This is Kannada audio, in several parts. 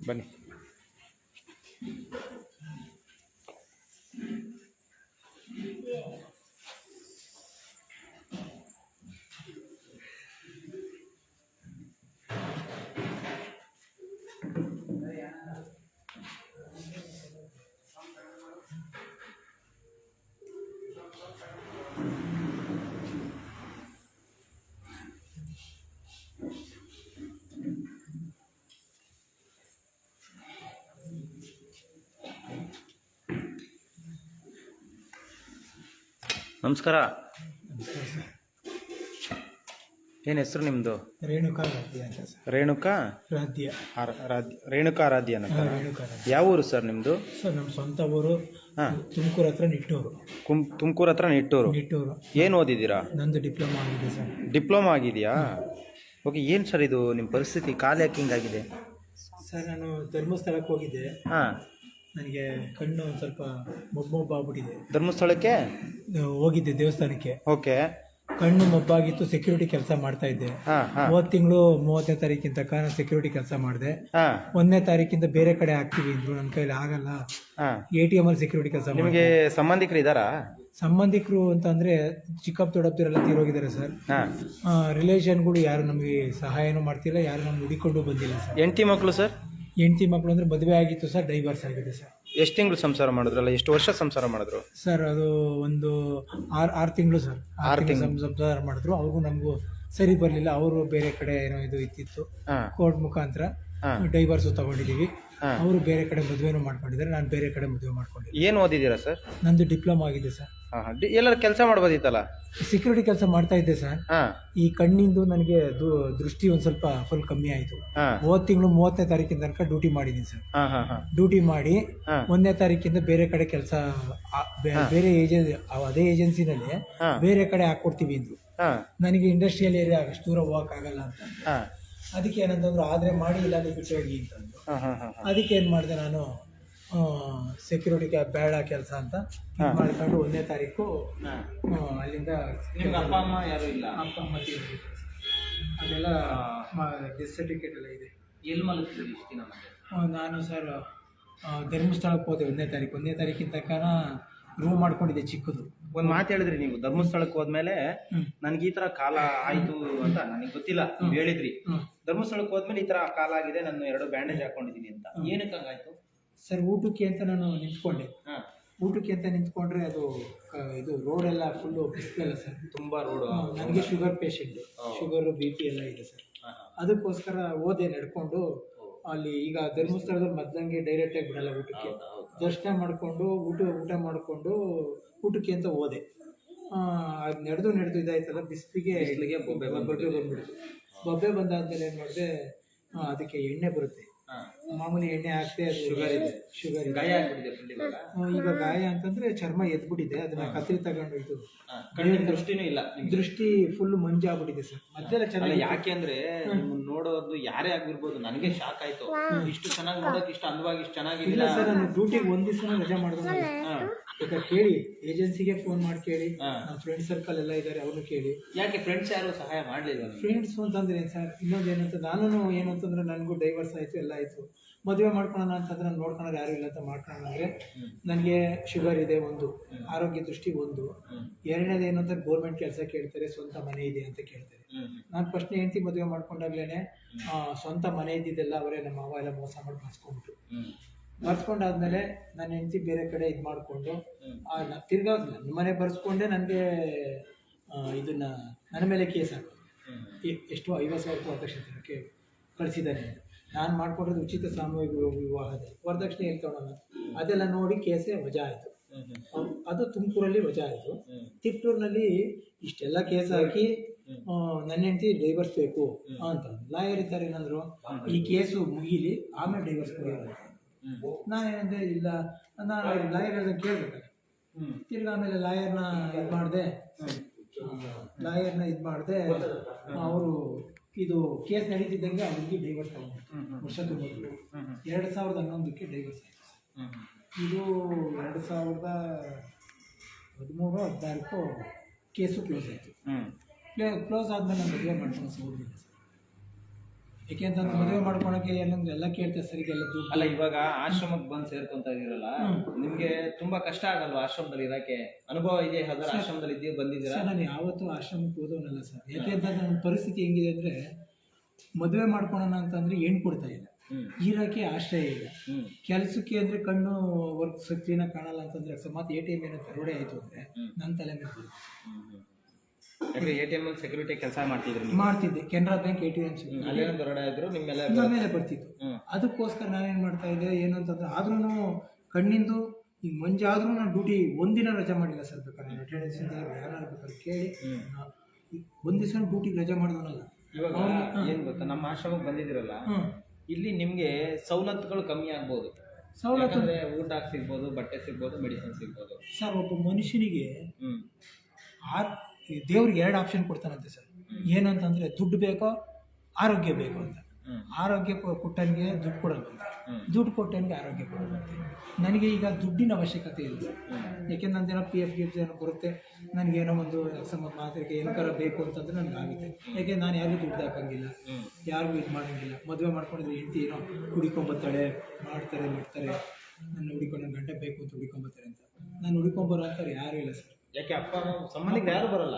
ಬನ್ನಿ. ನಮಸ್ಕಾರ. ಏನು ಹೆಸರು ನಿಮ್ಮದು? ರೇಣುಕಾ ಆರಾಧ್ಯ ಅಂತ ಸರ್. ರೇಣುಕಾ ರಾಧ್ಯ. ರೇಣುಕಾ ಆರಾಧ್ಯ ಅಂತ. ರೇಣುಕಾ ಆರಾಧ್ಯ. ಯಾವ ಊರು ಸರ್ ನಿಮ್ಮದು? ಸರ್ ನಮ್ಮ ಸ್ವಂತ ಊರು ತುಮಕೂರು ಹತ್ರ ನಿಟ್ಟೂರು. ತುಮಕೂರು ಹತ್ರ ನಿಟ್ಟೂರು. ಏನು ಓದಿದ್ದೀರಾ? ನಂದು ಡಿಪ್ಲೊಮಾ ಆಗಿದೆ ಸರ್. ಡಿಪ್ಲೊಮಾ ಆಗಿದೆಯಾ? ಓಕೆ. ಏನು ಸರ್ ಇದು ನಿಮ್ಮ ಪರಿಸ್ಥಿತಿ? ಕಾಲು ಯಾಕೆ ಹಿಂಗಾಗಿದೆ? ಸರ್ ನಾನು ಧರ್ಮಸ್ಥಳಕ್ಕೆ ಹೋಗಿದ್ದೆ. ಹಾಂ. ನನಗೆ ಕಣ್ಣು ಒಂದು ಸ್ವಲ್ಪ ಮೊಬ್ಬು ಆಗ್ಬಿಟ್ಟಿದೆ. ಧರ್ಮಸ್ಥಳಕ್ಕೆ ಹೋಗಿದ್ದೆ ದೇವಸ್ಥಾನಕ್ಕೆ. ಓಕೆ. ಕಣ್ಣು ಮೊಬ್ಬಾಗಿತ್ತು. ಸೆಕ್ಯೂರಿಟಿ ಕೆಲಸ ಮಾಡ್ತಾ ಇದ್ದೆ. ಹೋದ ತಿಂಗಳು 30ನೇ ತಾರೀಕಿನ ತನಕ ನಾನು ಸೆಕ್ಯೂರಿಟಿ ಕೆಲಸ ಮಾಡಿದೆ. 1ನೇ ತಾರೀಕಿಂದ ಬೇರೆ ಕಡೆ ಹಾಕ್ತೀವಿ ಅಂದ್ರು. ನನ್ನ ಕೈಲಿ ಆಗಲ್ಲ. ATM ಅಲ್ಲಿ ಸೆಕ್ಯೂರಿಟಿ ಕೆಲಸ. ನಿಮಗೆ ಸಂಬಂಧಿಕರು ಇದ್ದಾರಾ? ಸಂಬಂಧಿಕರು ಅಂತ ಅಂದ್ರೆ ಚಿಕ್ಕಪ್ಪ ದೊಡ್ಡಪ್ಪರೆಲ್ಲ ತೀರೋಗಿದ್ದಾರೆ ಸರ್. ರಿಲೇಷನ್ಗಳು ಯಾರು ನಮಗೆ ಸಹಾಯನೂ ಮಾಡ್ತಿಲ್ಲ, ಯಾರು ನಮ್ಗೆ ಹುಡಿಕೊಂಡು ಬಂದಿಲ್ಲ ಸರ್. ಹೆಂಡತಿ ಮಕ್ಕಳು ಸರ್? ಹೆಂಡತಿ ಮಕ್ಕಳು ಅಂದ್ರೆ ಮದುವೆ ಆಗಿತ್ತು ಸರ್, ಡೈವರ್ಸ್ ಆಗಿದೆ ಸರ್. ಎಷ್ಟು ತಿಂಗಳು ಸಂಸಾರ ಮಾಡಿದ್ರಲ್ಲ? ಎಷ್ಟು ವರ್ಷ ಸಂಸಾರ ಮಾಡಿದ್ರು ಸರ್? ಅದು ಒಂದು 6 ತಿಂಗಳು ಸರ್. 6 ತಿಂಗಳು ಸಂಸಾರ ಮಾಡಿದ್ರು. ಅವ್ರಿಗೂ ನಮಗೂ ಸರಿ ಬರಲಿಲ್ಲ. ಅವರು ಬೇರೆ ಕಡೆ ಏನೋ ಇದು ಇತ್ತಿತ್ತು, ಕೋರ್ಟ್ ಮುಖಾಂತರ ಡೈವರ್ಸು ತಗೊಂಡಿದ್ದೀವಿ. ಅವರು ಬೇರೆ ಕಡೆ ಮದುವೆನೂ ಮಾಡ್ಕೊಂಡಿದ್ದಾರೆ, ನಾನು ಬೇರೆ ಕಡೆ ಮದುವೆ ಮಾಡ್ಕೊಂಡಿದ್ದೀನಿ. ಏನು ಓದಿದ್ದೀರಾ ಸರ್? ನಂದು ಡಿಪ್ಲೊಮಾ ಆಗಿದೆ ಸರ್. ಎಲ್ಲರೂ ಕೆಲಸ ಮಾಡ್ಬೋದಿತ್ತಲ್ಲ? ಸೆಕ್ಯೂರಿಟಿ ಕೆಲಸ ಮಾಡ್ತಾ ಇದ್ದೆ ಸರ್. ಈ ಕಣ್ಣಿಂದು ನನಗೆ ದೃಷ್ಟಿ ಒಂದು ಸ್ವಲ್ಪ ಫುಲ್ ಕಮ್ಮಿ ಆಯಿತು. ಹೋದ ತಿಂಗಳು 30ನೇ ತಾರೀಕಿನ ತನಕ ಡ್ಯೂಟಿ ಮಾಡಿದ್ದೀನಿ ಸರ್. ಡ್ಯೂಟಿ ಮಾಡಿ 1ನೇ ತಾರೀಕಿಂದ ಬೇರೆ ಕಡೆ ಕೆಲಸ, ಬೇರೆ ಅದೇ ಏಜೆನ್ಸಿನಲ್ಲಿ ಬೇರೆ ಕಡೆ ಹಾಕ್ಕೊಡ್ತೀವಿ ಅಂದ್ರು. ನನಗೆ ಇಂಡಸ್ಟ್ರಿಯಲ್ ಏರಿಯಾ ಅಷ್ಟು ದೂರ ಹೋಗೋಕ್ಕಾಗಲ್ಲ ಅಂತ. ಅದಕ್ಕೆ ಏನಂತಂದ್ರು, ಆದರೆ ಮಾಡಿ ಇಲ್ಲ ಬಿಟ್ಟು ಹೋಗಿ ಅಂತಂದ್ರು. ಅದಕ್ಕೆ ಏನು ಮಾಡಿದೆ ನಾನು, ಸೆಕ್ಯೂರಿಟಿ ಬೇಡ ಕೆಲಸ ಅಂತ ಮಾಡ್ಕೊಂಡು 1ನೇ ತಾರೀಕು ಅಲ್ಲಿಂದ. ಅಪ್ಪ ಅಮ್ಮ ಯಾರು ಇಲ್ಲ? ಅಪ್ಪ ಅಮ್ಮ ಅದೆಲ್ಲ ಡೆತ್ ಸರ್ಟಿಫಿಕೇಟ್ ಎಲ್ಲ ಇದೆ. ಎಲ್ಲಿ ಮಲಗ್ತೀರಿ ಇಷ್ಟು ದಿನ? ನಾನು ಸರ್ ಧರ್ಮಸ್ಥಳಕ್ಕೆ ಹೋದೆ 1ನೇ ತಾರೀಕಿನ ತನಕ ರೂಮ್ ಮಾಡ್ಕೊಂಡಿದ್ದೆ ಚಿಕ್ಕದು. ಒಂದು ಮಾತು ಹೇಳಿದ್ರಿ ನೀವು, ಧರ್ಮಸ್ಥಳಕ್ಕೆ ಹೋದ್ಮೇಲೆ ನನ್ಗೆ ಈ ತರ ಕಾಲ ಆಯ್ತು ಅಂತ ನನಗೆ ಗೊತ್ತಿಲ್ಲ, ನೀವು ಹೇಳಿದ್ರಿ. ಧರ್ಮಸ್ಥಳಕ್ಕೆ ಹೋದ್ಮೇಲೆ ಈ ತರ ಕಾಲ ಆಗಿದೆ, ನಾನು 2 ಬ್ಯಾಂಡೇಜ್ ಹಾಕೊಂಡಿದ್ದೀನಿ ಅಂತ. ಏನಕ್ಕೆ ಹಂಗಾಯ್ತು ಸರ್? ಊಟಕ್ಕೆ ಅಂತ ನಾನು ನಿಂತ್ಕೊಂಡೆ. ಊಟಕ್ಕೆ ಅಂತ ನಿಂತ್ಕೊಂಡ್ರೆ ಅದು ಇದು ರೋಡ್ ಎಲ್ಲ ಫುಲ್ಲು ಬಿಸಿಲಲ್ಲ ಸರ್, ತುಂಬಾ ರೋಡು. ನನಗೆ ಶುಗರ್ ಪೇಷಂಟ್, ಶುಗರು BP ಎಲ್ಲ ಇದೆ ಸರ್. ಅದಕ್ಕೋಸ್ಕರ ಹೋದೆ ನಡ್ಕೊಂಡು. ಅಲ್ಲಿ ಈಗ ಧರ್ಮಸ್ಥಳದಲ್ಲಿ ಮೊದಲಂಗೆ ಡೈರೆಕ್ಟಾಗಿ ಬಿಡಲ್ಲ ಊಟಕ್ಕೆ. ದರ್ಶನ ಮಾಡಿಕೊಂಡು ಊಟ ಮಾಡಿಕೊಂಡು ಊಟಕ್ಕೆ ಅಂತ ಹೋದೆ. ಅದು ನಡೆದು ಇದಾಯ್ತಲ್ಲ, ಬಿಸಿಲಿಗೆ ಬೊಬ್ಬೆ ಬಂದ್ಬಿಡ್ತು. ಬೊಬ್ಬೆ ಬಂದಾದ್ಮೇಲೆ ಏನು ಮಾಡಿದೆ, ಅದಕ್ಕೆ ಎಣ್ಣೆ ಬರುತ್ತೆ, ಮಾಮೂಲಿ ಎಣ್ಣೆ ಹಾಕ್ತೆ. ಅದು ಶುಗರ್ ಗಾಯ ಆಗ್ಬಿಟ್ಟಿದೆ. ಈಗ ಗಾಯ ಅಂತಂದ್ರೆ ಚರ್ಮ ಎದ್ಬಿಟ್ಟಿದೆ. ಅದನ್ನ ಕತ್ರಿ ತಗೊಂಡು ಇದು ದೃಷ್ಟಿನೂ ಇಲ್ಲ, ದೃಷ್ಟಿ ಫುಲ್ ಮಂಜಾಗ್ಬಿಟ್ಟಿದೆ ಸರ್. ಮಧ್ಯಾಹ್ನ ಚೆನ್ನಾಗಿ. ಯಾಕೆ ಅಂದ್ರೆ ನೋಡೋದು ಯಾರೇ ಆಗಿರ್ಬೋದು, ನನಗೆ ಶಾಕ್ ಆಯ್ತು. ಇಷ್ಟು ಚೆನ್ನಾಗಿ ನೋಡೋಕೆ, ಇಷ್ಟು ಅಂದವಾಗಿ, ಇಷ್ಟು ಚೆನ್ನಾಗಿಲ್ಲ ಸರ್. ನಾನು ಡ್ಯೂಟಿಗೆ 1 ದಿವಸ ರಜಾ ಮಾಡಿದ್ರೆ ಕೇಳಿ, ಏಜೆನ್ಸಿಗೆ ಫೋನ್ ಮಾಡಿ ಕೇಳಿ. ನಮ್ಮ ಫ್ರೆಂಡ್ ಸರ್ಕಲ್ ಎಲ್ಲ ಇದ್ದಾರೆ, ಅವ್ರನ್ನ ಕೇಳಿ. ಯಾಕೆ ಫ್ರೆಂಡ್ಸ್ ಯಾರು ಸಹಾಯ ಮಾಡಲಿಲ್ಲ? ಫ್ರೆಂಡ್ಸ್ ಅಂತಂದ್ರೆ ಏನು ಸರ್, ಇನ್ನೊಂದು ಏನಂತ, ನಾನು ಏನು ಅಂತಂದ್ರೆ ನನಗೂ ಡೈವರ್ಸ್ ಆಯಿತು, ಎಲ್ಲ ಆಯಿತು. ಮದುವೆ ಮಾಡ್ಕೊಳ್ಳೋಣ ಅಂತಂದ್ರೆ ನಾನು ನೋಡ್ಕೊಳ್ಳೋರು ಯಾರು ಇಲ್ಲ ಅಂತ ಮಾಡ್ಕೊಂಡ್ರೆ, ನನಗೆ ಶುಗರ್ ಇದೆ ಒಂದು, ಆರೋಗ್ಯ ದೃಷ್ಟಿ ಒಂದು, ಎರಡನೇದು ಏನು ಅಂತ ಗೌರ್ಮೆಂಟ್ ಕೆಲಸ ಕೇಳ್ತಾರೆ, ಸ್ವಂತ ಮನೆ ಇದೆ ಅಂತ ಕೇಳ್ತಾರೆ. ನಾನು ಫಸ್ಟ್ ಹೆಂಡತಿ ಮದುವೆ ಮಾಡ್ಕೊಂಡಾಗ್ಲೇ ಸ್ವಂತ ಮನೆ ಇದ್ದಿದ್ದೆಲ್ಲ ಅವರೇ ನಮ್ಮ ಮಾವ ಎಲ್ಲ ಮೋಸ ಮಾಡಿ ಬರ್ಸ್ಕೊಂಡಾದ್ಮೇಲೆ ನನ್ನ ಹೆಂಡತಿ ಬೇರೆ ಕಡೆ ಇದು ಮಾಡಿಕೊಂಡು ತಿರ್ಗಾ ನನ್ನ ಮನೆ ಬರ್ಸ್ಕೊಂಡೆ. ನನಗೆ ಇದನ್ನ ನನ್ನ ಮೇಲೆ ಕೇಸ್ ಹಾಕೋದು. ಎಷ್ಟು 50,000 ವರದಕ್ಷಿಣೆ ಕಳಿಸಿದ್ದಾನೆ. ನಾನು ಮಾಡ್ಕೊಂಡಿರೋದು ಉಚಿತ ಸಾಮೂಹಿಕ ವಿವಾಹದಲ್ಲಿ ವರದಕ್ಷಿಣೆ ಹೇಳ್ತಾವಣ, ಅದೆಲ್ಲ ನೋಡಿ ಕೇಸೇ ವಜಾ ಆಯಿತು. ಅದು ತುಮಕೂರಲ್ಲಿ ವಜಾ ಆಯಿತು. ತಿಪ್ಟೂರಿನಲ್ಲಿ ಇಷ್ಟೆಲ್ಲ ಕೇಸ್ ಹಾಕಿ ನನ್ನ ಹೆಂಡತಿ ಡೈವರ್ಸ್ ಬೇಕು ಅಂತ ಲಾಯರ್ ಇದ್ದಾರೆ. ಏನಂದ್ರು, ಈ ಕೇಸು ಮುಗೀಲಿ ಆಮೇಲೆ ಡೈವರ್ಸ್ ಮುಗಿಯೋದು. ನಾನೇನಂದ್ರೆ ಇಲ್ಲ, ನಾನು ಲಾಯರ್ ಕೇಳ್ಬೇಕಲ್ಲ. ತಿರ್ಗಿ ಆಮೇಲೆ ಲಾಯರ್ನ ಇದು ಮಾಡಿದೆ. ಅವರು ಇದು ಕೇಸ್ ನಡೀತಿದ್ದಂಗೆ ಅವ್ರಿಗೆ ಡೈವರ್ಸ್ ತಗೊಂಡು ವರ್ಷ ತುಂಬ 2011ಕ್ಕೆ ಡೈವರ್ಸ್ ಆಯಿತು. ಇದು 2013-14 ಕೇಸು ಕ್ಲೋಸ್ ಆಯಿತು. ಕ್ಲೋಸ್ ಆದಮೇಲೆ ನಾನು ಮದುವೆ ಮಾಡ್ಕೊಂಡು ಹೋಗ್ಬಿಟ್ಟೆ ಸರ್. ಯಾಕೆಂತಂದ್ರೆ ಮದುವೆ ಮಾಡ್ಕೊಳಕ್ಕೆ ಎಲ್ಲ ಕೇಳ್ತಾರೆ ಸರ್, ಈಗೆಲ್ಲ ದುಡ್ಡು. ಅಲ್ಲ, ಇವಾಗ ಆಶ್ರಮಕ್ಕೆ ಬಂದು ಸೇರ್ಕೊಂತ ಇದೀರಲ್ಲ, ನಿಮ್ಗೆ ತುಂಬಾ ಕಷ್ಟ ಆಗಲ್ವಾ ಆಶ್ರಮದಲ್ಲಿ ಇರಕ್ಕೆ? ಅನುಭವ ಇದೆ ಅದರ ಆಶ್ರಮದಲ್ಲಿ ಇದ್ದೀವಿ ಬಂದಿದ್ದೀರಾ? ನಾನು ಯಾವತ್ತೂ ಆಶ್ರಮಕ್ಕೆ ಹೋದವನಲ್ಲ ಸರ್. ಯಾಕೆಂತಂದ್ರೆ ನನ್ನ ಪರಿಸ್ಥಿತಿ ಹೆಂಗಿದೆ ಅಂದರೆ, ಮದುವೆ ಮಾಡ್ಕೊಳೋಣ ಅಂತಂದ್ರೆ ಹೆಣ್ಣು ಕೊಡ್ತಾ ಇಲ್ಲ, ಇರೋಕ್ಕೆ ಆಶ್ರಯ ಇಲ್ಲ, ಕೆಲಸಕ್ಕೆ ಅಂದರೆ ಕಣ್ಣು ವರ್ಕ್ ಕ್ಲೀನಾಗಿ ಕಾಣಲ್ಲ ಅಂತಂದ್ರೆ ಅಕಸ್ಮಾತ್ ATM ಏನೋ ದರೋಡೆ ಆಯಿತು ಅಂದರೆ ನನ್ನ ತಲೆ ಮೇಲೆ ಬರುತ್ತೆ. ATM ಸೆಕ್ಯೂರಿಟಿ ಕೆಲಸ ಮಾಡ್ತಿದ್ದೆ, ಕೆನರಾ ಬ್ಯಾಂಕ್ ATM ದರೋಡೆ ಆದ್ರು ನಿಮ್ಮ ಮೇಲೆ ಬರ್ತಿತ್ತು. ಅದಕ್ಕೋಸ್ಕರ ನಾನೇನು ಮಾಡ್ತಾ ಇದ್ದೆ ಏನು ಅಂತಂದ್ರೆ, ಆದ್ರೂ ಕಣ್ಣಿಂದು ಈಗ ಮಂಜಾದ್ರೂ ನಾನು ಡ್ಯೂಟಿ ಒಂದಿನ ರಜೆ ಮಾಡಿಲ್ಲ ಸರ್. ಬೇಕಾದ್ರೆ ಅಟೆಂಡೆನ್ಸ್ ಯಾರು ಬೇಕಾದ್ರೆ ಕೇಳಿ, ಒಂದು ದಿವಸ ಡ್ಯೂಟಿಗೆ ರಜೆ ಮಾಡಿದವನಲ್ಲ. ಇವಾಗ ಏನ್ ಗೊತ್ತಾ, ನಮ್ಮ ಆಶ್ರಮಕ್ಕೆ ಬಂದಿದ್ದೀರಲ್ಲ, ಇಲ್ಲಿ ನಿಮ್ಗೆ ಸವಲತ್ತುಗಳು ಕಮ್ಮಿ ಆಗ್ಬೋದು. ಸವಲತ್ತು ಊಟ ಸಿಗ್ಬೋದು, ಬಟ್ಟೆ ಸಿಗ್ಬೋದು, ಮೆಡಿಸಿನ್ ಸಿಗ್ಬೋದು ಸರ್. ಒಬ್ಬ ಮನುಷ್ಯನಿಗೆ ದೇವ್ರಿಗೆ 2 ಆಪ್ಷನ್ ಕೊಡ್ತಾನಂತೆ ಸರ್. ಏನಂತಂದ್ರೆ ದುಡ್ಡು ಬೇಕೋ ಆರೋಗ್ಯ ಬೇಕು ಅಂತ. ಆರೋಗ್ಯ ಕೊಟ್ಟನಿಗೆ ದುಡ್ಡು ಕೊಡಲ್ವಂತೆ, ದುಡ್ಡು ಕೊಟ್ಟನಿಗೆ ಆರೋಗ್ಯ ಕೊಡಲ್ವಂತೆ. ನನಗೆ ಈಗ ದುಡ್ಡಿನ ಅವಶ್ಯಕತೆ ಇಲ್ಲ ಸರ್. ಯಾಕೆಂದ್ರೆ ನಂದೇನೋ PF ಏನೋ ಬರುತ್ತೆ, ನನಗೇನೋ ಒಂದು ಮಾತ್ರಕ್ಕೆ ಏನಕ್ಕಾರ ಬೇಕು ಅಂತಂದ್ರೆ ನನಗೆ ಆಗುತ್ತೆ. ಯಾಕೆ ನಾನು ಯಾರಿಗೂ ದುಡ್ಡು ಹಾಕಂಗಿಲ್ಲ, ಯಾರಿಗೂ ಇದು ಮಾಡೋಂಗಿಲ್ಲ. ಮದುವೆ ಮಾಡ್ಕೊಂಡಿದ್ರೆ ಹೆಂಡತಿ ಏನೋ ಹುಡಿಕೊಂಬರ್ತಾಳೆ, ಮಾಡ್ತಾರೆ ನನ್ನ ಹುಡಿಕೊಂಡು 1 ಗಂಟೆ ಬೇಕು ಅಂತ ಹುಡಿಕೊಂಬರ್ತಾರೆ ಅಂತ. ನಾನು ಹುಡಿಕೊಂಬರೋ ಅಂತಾರೆ ಯಾರೂ ಇಲ್ಲ ಸರ್. ಯಾಕೆ ಅಪ್ಪ ಸಂಬಂಧಿಕರು ಯಾರು ಬರಲ್ಲ?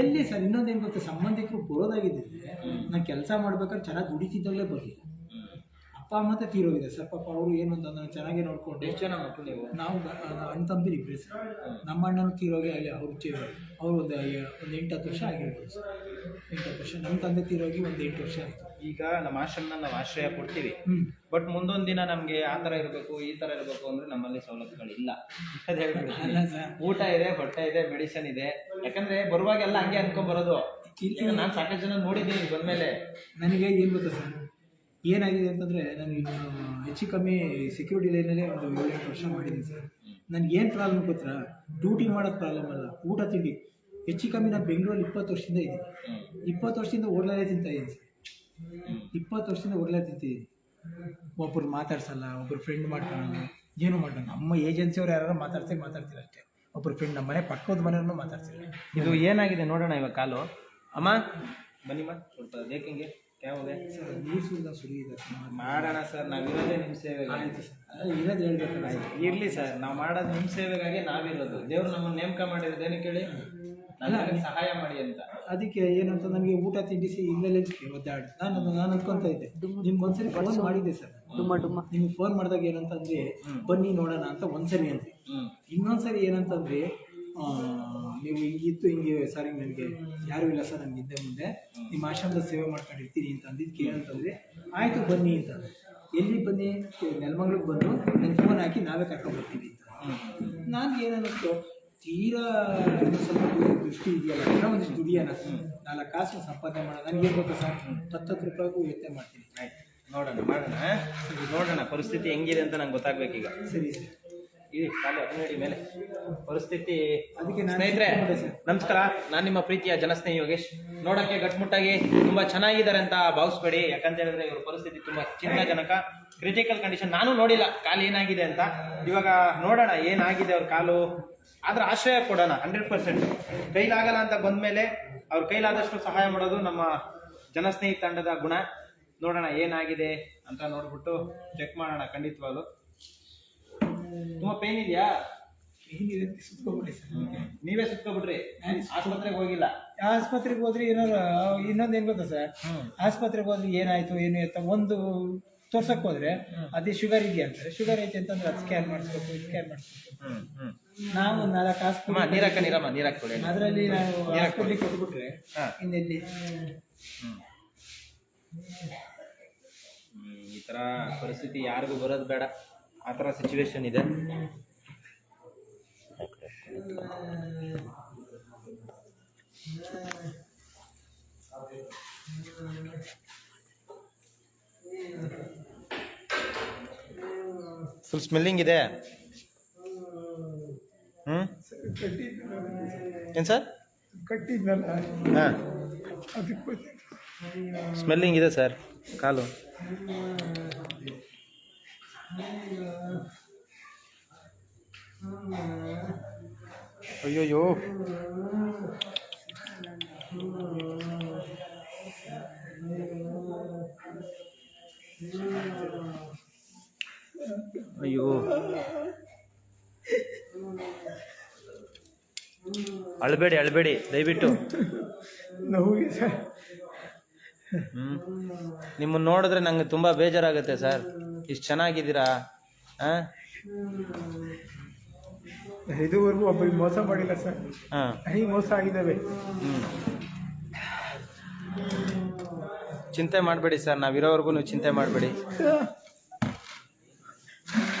ಎಲ್ಲಿ ಸರ್? ಇನ್ನೊಂದೇನು ಗೊತ್ತಾ, ಸಂಬಂಧಿಕರು ಬರೋದಾಗಿದ್ದರೆ ನಾನು ಕೆಲಸ ಮಾಡ್ಬೇಕಾದ್ರೆ ಚೆನ್ನಾಗಿ ದುಡಿತಿದ್ದಾಗಲೇ ಬರಲಿಲ್ಲ. ಅಪ್ಪ ಅಮ್ಮ ತೀರೋಗಿದೆ ಸರ್. ಪಾಪ ಅವರು ಏನು ಅಂತ ನಾನು ಚೆನ್ನಾಗೇ ನೋಡ್ಕೊಂಡು. ಎಷ್ಟು ಜನ ಮಕ್ಕಳು ನೀವು? ನಾವು ಅಣ್ಣ ತಮ್ಮದಿರು ಇಬ್ಬರೇ ಸರ್. ನಮ್ಮ ಅಣ್ಣನೂ ತೀರೋಗಿ ಅಲ್ಲಿ ಅವರು ಒಂದು 8-10 ವರ್ಷ ಆಗಿರ್ಬೋದು ಸರ್. 8-10 ವರ್ಷ. ನಮ್ಮ ತಂದೆ ತೀರೋಗಿ ಒಂದು 8 ವರ್ಷ ಆಯಿತು. ಈಗ ನಮ್ಮ ಆಶ್ರಮನ ನಾವು ಆಶ್ರಯ ಕೊಡ್ತೀವಿ, ಬಟ್ ಮುಂದೊಂದು ದಿನ ನಮಗೆ ಆ ಥರ ಇರಬೇಕು, ಈ ಥರ ಇರಬೇಕು ಅಂದರೆ ನಮ್ಮಲ್ಲಿ ಸವಲತ್ತುಗಳಿಲ್ಲ. ಅಲ್ಲ ಸರ್, ಊಟ ಇದೆ, ಬಟ್ಟೆ ಇದೆ, ಮೆಡಿಸಿನ್ ಇದೆ. ಯಾಕಂದರೆ ಬರುವಾಗೆಲ್ಲ ಹಂಗೆ ಅನ್ಕೊಂಡ್ ಬರೋದು. ನಾನು ಸಾಕಷ್ಟು ಜನ ನೋಡಿದ್ದೀನಿ ಬಂದಮೇಲೆ. ನನಗೆ ಏನು ಗೊತ್ತಾ ಸರ್, ಏನಾಗಿದೆ ಅಂತಂದರೆ, ನಾನು ಹೆಚ್ಚು ಕಮ್ಮಿ ಸೆಕ್ಯೂರಿಟಿ ಲೈನಲ್ಲೇ ಒಂದು 7-8 ವರ್ಷ ಮಾಡಿದ್ದೀನಿ ಸರ್. ನನಗೇನು ಪ್ರಾಬ್ಲಮ್ ಗೊತ್ತಾ, ಡ್ಯೂಟಿ ಮಾಡೋದು ಪ್ರಾಬ್ಲಮ್ ಅಲ್ಲ, ಊಟ ತಿಂಡಿ. ಹೆಚ್ಚು ಕಮ್ಮಿ ನಾನು ಬೆಂಗಳೂರಲ್ಲಿ 20 ವರ್ಷದಿಂದ ಇದ್ದೀನಿ. 20 ವರ್ಷದಿಂದ ಓಡ್ಲೇ ತಿಂತಾಯಿದ್ದೀನಿ ಸರ್. 20 ವರ್ಷದಿಂದ ಓಡ್ಲೇ ತಿಂತಿದ್ದೀನಿ. ಒಬ್ಬರು ಮಾತಾಡ್ಸಲ್ಲ, ಒಬ್ಬರು ಫ್ರೆಂಡ್ ಮಾಡ್ಕೊಳ್ಳಲ್ಲ, ಏನೂ ಮಾಡೋಣ. ನಮ್ಮ ಏಜೆನ್ಸಿಯವ್ರು ಯಾರು ಮಾತಾಡ್ತೀರ ಅಷ್ಟೇ. ಒಬ್ಬರು ಫ್ರೆಂಡ್ ನಮ್ಮ ಮನೆ ಪಕ್ಕದ ಮನೆಯವ್ರನ್ನೂ ಮಾತಾಡ್ತಿಲ್ಲ. ಇದು ಏನಾಗಿದೆ ನೋಡೋಣ ಇವಾಗ ಕಾಲು. ಅಮ್ಮ ಬನ್ನಿಮ್ಮ, ಸ್ವಲ್ಪ ದೇಖಂಗೆ ಕ್ಯಾವೆ ಸರ್, ನೀರು ಸುರಿಯಿದೆ ಮಾಡೋಣ ಸರ್. ನಾವಿರೋದೇ ನಿಮ್ಮ ಸೇವೆಗೆ. ಆಯಿತು ಸರ್, ಇರೋದು ಹೇಳ್ಬೇಕಲ್ಲ. ಇರಲಿ ಸರ್, ನಾವು ಮಾಡೋದು ನಿಮ್ಮ ಸೇವೆಗಾಗಿ ನಾವಿರೋದು. ದೇವ್ರು ನಮ್ಮನ್ನು ನೇಮಕ ಮಾಡಿರೋದು ಏನಕ್ಕೆ ಹೇಳಿ? ನನಗೆ ಸಹಾಯ ಮಾಡಿ ಅಂತ. ಅದಕ್ಕೆ ಏನಂತ ನನಗೆ ಊಟ ತಿಂಡಿಸಿ ಇಲ್ಲೇ ಒದ್ದಾಡಿ ನಾನು ಅಂದ್ಕೊತಾ ಇದ್ದೆ. ನಿಮ್ಗೆ ಒಂದ್ಸರಿ ಫೋನ್ ಮಾಡಿದ್ದೆ ಸರ್. ನಿಮ್ಗೆ ಫೋನ್ ಮಾಡಿದಾಗ ಏನಂತಂದ್ರೆ, ಬನ್ನಿ ನೋಡೋಣ ಅಂತ ಒಂದ್ಸರಿ ಅಂದ್ರಿ. ಇನ್ನೊಂದ್ಸರಿ ಏನಂತಂದ್ರೆ, ನೀವು ಹಿಂಗಿತ್ತು ಹಿಂಗೆ ಸರ್, ನನಗೆ ಯಾರೂ ಇಲ್ಲ ಸರ್, ನನಗೆ ಹಿಂದೆ ಮುಂದೆ ನಿಮ್ಮ ಆಶ್ರಮದ ಸೇವೆ ಮಾಡ್ಕೊಂಡಿರ್ತೀನಿ ಅಂತ ಅಂದಿದ್ದಕ್ಕೆ ಏನಂತಂದರೆ, ಆಯಿತು ಬನ್ನಿ ಅಂತ. ಎಲ್ಲಿ ಬನ್ನಿ? ನೆಲಮಂಗ್ಳಿಗೆ ಬಂದು ನನಗೆ ಫೋನ್ ಹಾಕಿ ನಾವೇ ಕರ್ಕೊಂಡ್ಬರ್ತೀವಿ ಅಂತ. ನಾನು ಏನನ್ನಿಸ್ತು, ತೀರಾ ಸ್ವಲ್ಪ ದೃಷ್ಟಿ ಇದೆಯಲ್ಲ, ಏನೋ ಒಂದಿಷ್ಟು ದುಡಿಯೋಣ, 4 ಕಾಸು ಸಂಪಾದನೆ ಮಾಡೋಣ. ನನಗೇನು ಗೊತ್ತಾ ಸರ್, 10 ರೂಪಾಯಿಗೂ ಯೋಚನೆ ಮಾಡ್ತೀನಿ. ಆಯ್ತು, ನೋಡೋಣ ಪರಿಸ್ಥಿತಿ ಹೆಂಗಿದೆ ಅಂತ ನಂಗೆ ಗೊತ್ತಾಗ್ಬೇಕೀಗ. ಸರಿ ಸರ್, ಇದು ಖಾಲಿ 17 ಮೇಲೆ ಪರಿಸ್ಥಿತಿ. ಅದಕ್ಕೆ ಸ್ನೇಹಿತರೆ ನಮಸ್ಕಾರ, ನಾನು ನಿಮ್ಮ ಪ್ರೀತಿಯ ಜನಸ್ನೇಹಿ ಯೋಗೇಶ್. ನೋಡೋಕ್ಕೆ ಗಟ್ಮುಟ್ಟಾಗಿ ತುಂಬ ಚೆನ್ನಾಗಿದ್ದಾರೆ ಅಂತ ಭಾವಿಸ್ಬೇಡಿ. ಯಾಕಂತ ಹೇಳಿದ್ರೆ ಇವ್ರ ಪರಿಸ್ಥಿತಿ ತುಂಬ ಚಿಂತಾಜನಕ, ಕ್ರಿಟಿಕಲ್ ಕಂಡೀಷನ್. ನಾನು ನೋಡಿಲ್ಲ ಕಾಲು ಏನಾಗಿದೆ ಅಂತ. ಇವಾಗ ನೋಡೋಣ ಏನಾಗಿದೆ ಅವ್ರ ಕಾಲು. ಆದ್ರೆ ಆಶ್ರಯ ಕೊಡೋಣ 100%. ಕೈಲಾಗಲ್ಲ ಅಂತ ಬಂದಮೇಲೆ ಅವ್ರ ಕೈಲಾದಷ್ಟು ಸಹಾಯ ಮಾಡೋದು ನಮ್ಮ ಜನಸ್ನೇಹಿ ತಂಡದ ಗುಣ. ನೋಡೋಣ ಏನಾಗಿದೆ ಅಂತ ನೋಡ್ಬಿಟ್ಟು ಚೆಕ್ ಮಾಡೋಣ. ಖಂಡಿತವಾಗ್ಲು ತುಂಬ ಪೇನ್ ಇದೆಯಾ? ಏನಿದೆ ಸುತ್ಕೊಬಿಡಿ ಸರ್. ನೀವೇ ಸುತ್ಕೊಬಿಡ್ರಿ, ಆಸ್ಪತ್ರೆಗೆ ಹೋಗಿಲ್ಲ? ಆಸ್ಪತ್ರೆಗೆ ಹೋದ್ರೆ ಏನಾರು ಇನ್ನೊಂದು ಏನು ಗೊತ್ತಾ ಸರ್, ಆಸ್ಪತ್ರೆಗೆ ಹೋದ್ರೆ ಏನಾಯ್ತು ಏನು ಅಂತ ಒಂದು ತೋರ್ಸಕ್ಕೆ ಹೋದ್ರೆ ಅದೇ ಶುಗರ್ ಇದೆಯಾ ಅಂತಾರೆ. ಶುಗರ್ ಐತೆ ಅಂತಂದ್ರೆ ಅದು ಸ್ಕ್ಯಾನ್ ಮಾಡಿಸ್ಬೇಕು, ಸ್ಕ್ಯಾನ್ ಮಾಡಿಸ್ಬೇಕು. ನಾವು 4 ಕಾಸು ನೀರಾಕ ಅದರಲ್ಲಿ ನಾವು ಹಾಸ್ಪಿಟ್ಲಿಗೆ ಕೊಟ್ಬಿಟ್ರೆ ಇನ್ನೆಲ್ಲಿ. ಈ ಥರ ಪರಿಸ್ಥಿತಿ ಯಾರಿಗೂ ಬರೋದು ಬೇಡ, ಆ ಥರ ಸಿಚುವೇಶನ್ ಇದೆ. ಫುಲ್ ಸ್ಮೆಲ್ಲಿಂಗ್ ಇದೆ. ಏನು ಸರ್? ಕಟ್ಟಿದ್ನಲ್ಲ, ಹಾಂ, ಸ್ಮೆಲ್ಲಿಂಗ್ ಇದೆ ಸರ್ ಕಾಲು. ಅಯ್ಯೋಯ್ಯೋ. ಅಯ್ಯೋ, ಅಳ್ಬೇಡಿ ಅಳ್ಬೇಡಿ ದಯವಿಟ್ಟು. ನೋವಿಗೆ ಸರ್. ನಿಮ್ಮನ್ನು ನೋಡಿದ್ರೆ ನಂಗೆ ತುಂಬ ಬೇಜಾರಾಗುತ್ತೆ ಸರ್. ಇಷ್ಟು ಚೆನ್ನಾಗಿದ್ದೀರಾ. ಹಾಂ, ಇದುವರೆಗೂ ಒಬ್ಬರಿಗೆ ಮೋಸ ಮಾಡಿಲ್ಲ ಸರ್. ಹಾಂ, ನನಗೆ ಮೋಸ ಆಗಿದ್ದಾವೆ. ಚಿಂತೆ ಮಾಡಬೇಡಿ ಸರ್, ನಾವಿರೋವರೆಗೂ ನೀವು ಚಿಂತೆ ಮಾಡಬೇಡಿ.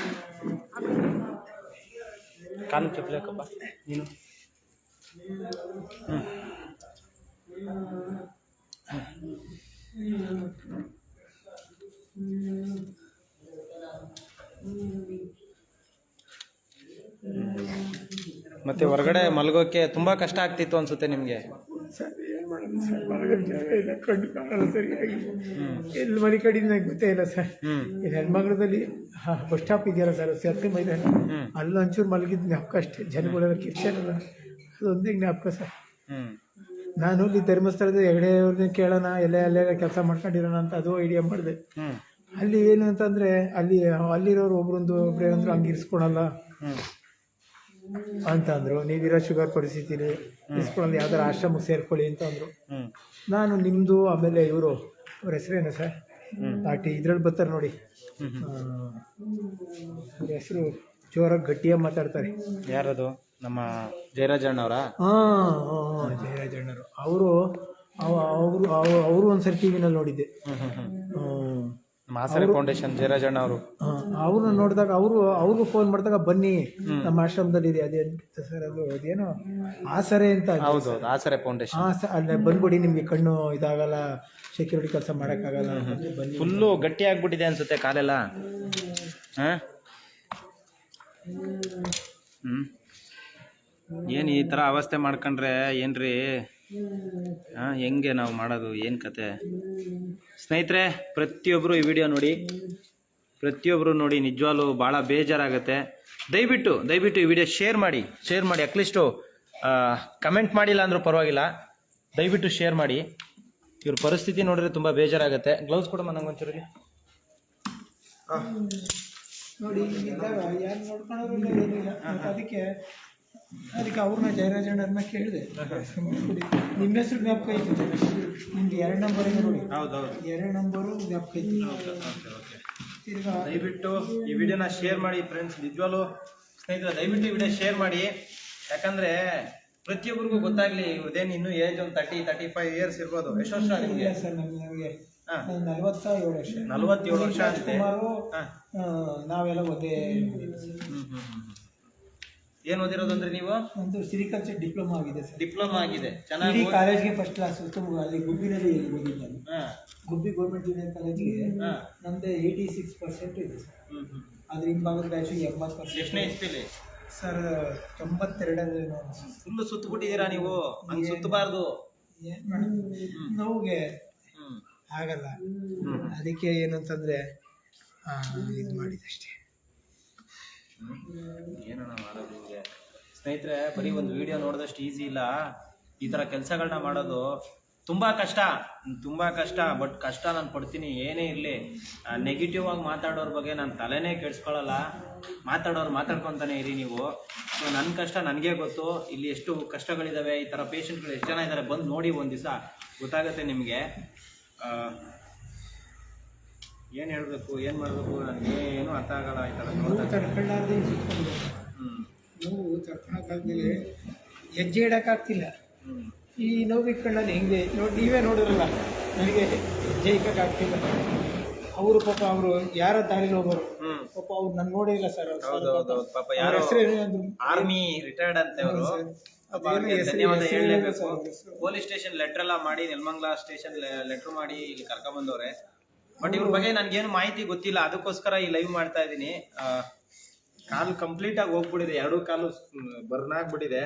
ಕಾಲು ಚಪ್ಪಲೇಕಪ್ಪ ನೀನು. ಮತ್ತೆ ಹೊರಗಡೆ ಮಲಗೋಕೆ ತುಂಬಾ ಕಷ್ಟ ಆಗ್ತಿತ್ತು ಅನ್ಸುತ್ತೆ ನಿಮ್ಗೆ. ಸರ್ ಏನು ಮಾಡೋದು ಸರ್, ಮಲಗೋ ಜಾಗ ಇಲ್ಲ, ಕಣ್ಣು ಕಾಣಲ್ಲ ಸರಿಯಾಗಿ. ಎಲ್ಲಿ ಮನೆ ಕಡೆಯಿಂದ ನಂಗೆ ಗೊತ್ತೇ ಇಲ್ಲ ಸರ್. ಇಲ್ಲಿ ಹೆಣ್ಮಗಳದಲ್ಲಿ ಬಸ್ ಸ್ಟಾಪ್ ಇದೆಯಲ್ಲ ಸರ್, ಸರ್ಕಲ್ ಮೈದಾನ, ಅಲ್ಲಿ ಒಂಚೂರು ಮಲಗಿದ ಜ್ಞಾಪಕ ಅಷ್ಟೇ. ಜನಗಳೆಲ್ಲ ಕಿರ್ಚಾರಲ್ಲ, ಅದೊಂದೇ ಜ್ಞಾಪಕ ಸರ್. ನಾನು ಇಲ್ಲಿ ಧರ್ಮಸ್ಥಳದ ಹೆಗಡೆಯವ್ರನ್ನ ಕೇಳೋಣ, ಅಲ್ಲೇ ಕೆಲಸ ಮಾಡ್ಕೊಂಡಿರೋಣ ಅಂತ ಅದು ಐಡಿಯಾ ಮಾಡಿದೆ. ಅಲ್ಲಿ ಏನು ಅಂತಂದರೆ ಅಲ್ಲಿರೋರು ಒಬ್ಬರೇ ಅಂದರು ಹಂಗೆ ಇರಿಸ್ಕೊಳಲ್ಲ ಅಂತ ಅಂದರು. ನೀವಿರೋ ಶುಗರ್ ಪರಿಸ್ಥಿತಿಲಿ ಇರಿಸ್ಕೊಳ್ಳೋದು, ಯಾವ್ದಾರು ಆಶ್ರಮಕ್ಕೆ ಸೇರ್ಕೊಳ್ಳಿ ಅಂತ ಅಂದರು. ನಾನು ನಿಮ್ಮದು, ಆಮೇಲೆ ಅವ್ರ ಹೆಸರೇನು ಸರ್, ಪಾರ್ಟಿ ಇದ್ರಲ್ಲಿ ಬರ್ತಾರೆ ನೋಡಿ, ಅವ್ರ ಹೆಸರು ಜೋರಾಗಿ ಗಟ್ಟಿಯಾಗಿ ಮಾತಾಡ್ತಾರೆ. ಯಾರದು? ನಮ್ಮ ಜಯರಾಜಣ್ಣವರಾ? ಹಾಂ, ಜಯರಾಜಣ್ಣರು. ಅವರು ಒಂದ್ಸರಿ ಟಿ ವಿನಲ್ಲಿ ನೋಡಿದ್ದೆ. ಮಾಸರೆ ಫೌಂಡೇಶನ್ ಜಯರಾಜಣ್ಣ ಅವರು. ಅವ್ರನ್ನ ನೋಡಿದಾಗ ಅವ್ರಿಗೂ ಫೋನ್ ಮಾಡಿದಾಗ ಬನ್ನಿ ನಮ್ಮ ಆಶ್ರಮದಲ್ಲಿ ಇದೆ, ಅದೇ ಸರ್, ಅದೇನೋ ಆಸರೆ ಅಂತ. ಹೌದು, ಆಸರೆ ಫೌಂಡೇಶನ್. ಅಲ್ಲೇ ಬಂದ್ಬಿಡಿ, ನಿಮಗೆ ಕಣ್ಣು ಇದಾಗಲ್ಲ, ಸೆಕ್ಯೂರಿಟಿ ಕೆಲಸ ಮಾಡೋಕ್ಕಾಗಲ್ಲ, ಬನ್ನಿ. ಫುಲ್ಲು ಗಟ್ಟಿ ಆಗ್ಬಿಟ್ಟಿದೆ ಅನ್ಸುತ್ತೆ ಕಾಲೆಲ್ಲ. ಹಾಂ, ಏನು ಈ ಥರ ಅವಸ್ಥೆ ಮಾಡ್ಕೊಂಡ್ರೆ ಏನ್ರಿ? ಹಾಂ, ಹೆಂಗೆ ನಾವು ಮಾಡೋದು? ಏನು ಕತೆ? ಸ್ನೇಹಿತರೆ, ಪ್ರತಿಯೊಬ್ಬರು ಈ ವಿಡಿಯೋ ನೋಡಿ, ಪ್ರತಿಯೊಬ್ಬರು ನೋಡಿ, ನಿಜವಾಗ್ಲೂ ಭಾಳ ಬೇಜಾರಾಗುತ್ತೆ. ದಯವಿಟ್ಟು ಈ ವಿಡಿಯೋ ಶೇರ್ ಮಾಡಿ. ಅಟ್ಲೀಸ್ಟು ಕಮೆಂಟ್ ಮಾಡಿಲ್ಲ ಅಂದರೂ ಪರವಾಗಿಲ್ಲ, ದಯವಿಟ್ಟು ಶೇರ್ ಮಾಡಿ. ಇವ್ರ ಪರಿಸ್ಥಿತಿ ನೋಡಿದ್ರೆ ತುಂಬ ಬೇಜಾರಾಗುತ್ತೆ. ಗ್ಲೌಸ್ ಕೊಡಮ್ಮ ನಂಗೆ ಒಂಚೂರಿಗೆ. ನೋಡಿ, ಯಾರು ನೋಡ್ಕೊಳ್ಳೋದಿಲ್ಲ, ಏನಿಲ್ಲ. ಅದಕ್ಕೆ ಅವ್ರನ್ನ ಜಯರಾಜಣ್ಣರನ್ನ ಕೇಳಿದೆ, ನಿಮ್ಮ ಹೆಸರು ಜ್ಞಾಪಕ ಐತಿ, ನಿಮ್ದು 2 ನಂಬರ್ ಇದೆ ನೋಡಿ. ಹೌದೌದು, 2 ನಂಬರು ಜ್ಞಾಪಕ ಐತಿ. ದಯವಿಟ್ಟು ಈ ವಿಡಿಯೋನ ಶೇರ್ ಮಾಡಿ ಫ್ರೆಂಡ್ಸ್. ನಿಜವಾಗ್ಲೂ ಸ್ನೇಹಿತರೆ, ದಯವಿಟ್ಟು ಈ ವಿಡಿಯೋ ಶೇರ್ ಮಾಡಿ. ಯಾಕಂದ್ರೆ ಪ್ರತಿಯೊಬ್ಬರಿಗೂ ಗೊತ್ತಾಗ್ಲಿ, ಇವ್ರದ್ದೇನು ಇನ್ನೂ ಏಜ್ ಒಂದು 30-35 ಇಯರ್ಸ್ ಇರ್ಬೋದು. ಎಷ್ಟು ವರ್ಷ ನಿಮಗೆ? ಸರ್, ನಮಗೆ 47 ವರ್ಷ. 47 ವರ್ಷ ಅಂತೆ. ನಾವೆಲ್ಲ ಒಂದೇ. ಏನು ಓದಿರೋದು ಅಂದ್ರೆ ನೀವು? ಒಂದು ಸಿರಿಕಲ್ಚರ್ ಡಿಪ್ಲೊಮಾ ಆಗಿದೆ ಸರ್. ಡಿಪ್ಲೊಮಾ ಆಗಿದೆ, ಚೆನ್ನಾಗಿ. ಕಾಲೇಜ್ಗೆ ಫಸ್ಟ್ ಕ್ಲಾಸ್. ಅಲ್ಲಿ ಗುಬ್ಬಿನಲ್ಲಿ ಓದಿದ್ದು ನಾನು. ಗುಬ್ಬಿ ಗೌರ್ಮೆಂಟ್ ಜೂನಿಯರ್ ಕಾಲೇಜಿಗೆ ನಮ್ದು 86% ಇದೆ ಸರ್. ಅದ್ರ ಹಿಂಭಾಗದ ಬ್ಯಾಚು 70%. ಎಷ್ಟನೇ ಇಸ್ಪಿಲಿ ಸರ್? 92. ಫುಲ್ಲು ಸುತ್ತಬಿಟ್ಟಿದ್ದೀರಾ ನೀವು. ಹಂಗೆ ಸುತ್ತಬಾರ್ದು, ಏನು ಮಾಡೋದು, ನೋವಿಗೆ ಆಗಲ್ಲ. ಅದಕ್ಕೆ ಏನು ಅಂತಂದರೆ ಇದು ಮಾಡಿದಷ್ಟೇ. ಏನಣ್ಣ ಮಾಡೋದು ನಿಮಗೆ? ಸ್ನೇಹಿತರೆ, ಬರೀ ಒಂದು ವಿಡಿಯೋ ನೋಡಿದಷ್ಟು ಈಸಿ ಇಲ್ಲ. ಈ ಥರ ಕೆಲಸಗಳನ್ನ ಮಾಡೋದು ತುಂಬ ಕಷ್ಟ. ಬಟ್ ಕಷ್ಟ ನಾನು ಪಡ್ತೀನಿ. ಏನೇ ಇರಲಿ, ನೆಗೆಟಿವ್ ಆಗಿ ಮಾತಾಡೋರ ಬಗ್ಗೆ ನಾನು ತಲೆನೇ ಕೆಡಿಸ್ಕೊಳ್ಳಲ್ಲ. ಮಾತಾಡೋರು ಮಾತಾಡ್ಕೊತಾನೆ ಇರಿ ನೀವು. ಸೊ ನನ್ನ ಕಷ್ಟ ನನಗೇ ಗೊತ್ತು. ಇಲ್ಲಿ ಎಷ್ಟು ಕಷ್ಟಗಳಿದ್ದಾವೆ, ಈ ಥರ ಪೇಷಂಟ್ಗಳು ಎಷ್ಟು ಜನ ಇದ್ದಾರೆ, ಬಂದು ನೋಡಿ ಒಂದು ದಿವಸ ಗೊತ್ತಾಗುತ್ತೆ ನಿಮಗೆ. ಏನು ಹೇಳಬೇಕು, ಏನು ಮಾಡಬೇಕು, ನನಗೆ ಏನೂ ಅರ್ಥ ಆಗಲ್ಲ. ಈ ಥರ ತಡ್ಕೊಳ್ಳಾರ್ದೆ ನೋವು ತಡ್ಕೊಳಕ್ಕಾಗ್ಮೇಲೆ ಹೆಜ್ಜೆ ಇಡೋಕ್ಕಾಗ್ತಿಲ್ಲ. ಈ ನೋವು ಇಟ್ಕೊಳ್ಳೋದು ಹೆಂಗೆ ನೋಡಿ, ನೀವೇ ನೋಡಿದ್ರಲ್ಲ, ನನಗೆ ಹೆಜ್ಜೆ ಇಕ್ಕೋಕ್ಕಾಗ್ತಿಲ್ಲ. ಅವರು ಪಾಪ, ಅವರು ಯಾರ ದಾರಿಲಿ ಹೋಗೋರು ಪಾಪ, ಅವ್ರು ನಾನು ನೋಡಿಲ್ಲ ಸರ್. ಪಾಪ ಯಾರೋ ಆರ್ಮಿ ರಿಟೈರ್ಡ್ ಅಂತೆ ಅವರು. ಧನ್ಯವಾದ ಹೇಳಲೇಬೇಕು. ಪೊಲೀಸ್ ಸ್ಟೇಷನ್ ಲೆಟರ್ ಎಲ್ಲ ಮಾಡಿ, ನೆಲಮಂಗಲ ಸ್ಟೇಷನ್ ಲೆಟರ್ ಮಾಡಿ ಇಲ್ಲಿ ಕರ್ಕೊಂಡ್ಬಂದವ್ರೆ. ಬಟ್ ಇವ್ರ ಬಗ್ಗೆ ನನ್ಗೇನು ಮಾಹಿತಿ ಗೊತ್ತಿಲ್ಲ, ಅದಕ್ಕೋಸ್ಕರ ಈ ಲೈವ್ ಮಾಡ್ತಾ ಇದ್ದೀನಿ. ಕಾಲು ಕಂಪ್ಲೀಟ್ ಆಗಿ ಹೋಗ್ಬಿಟ್ಟಿದೆ, 2 ಕಾಲು ಬರ್ನ್ ಆಗ್ಬಿಟ್ಟಿದೆ.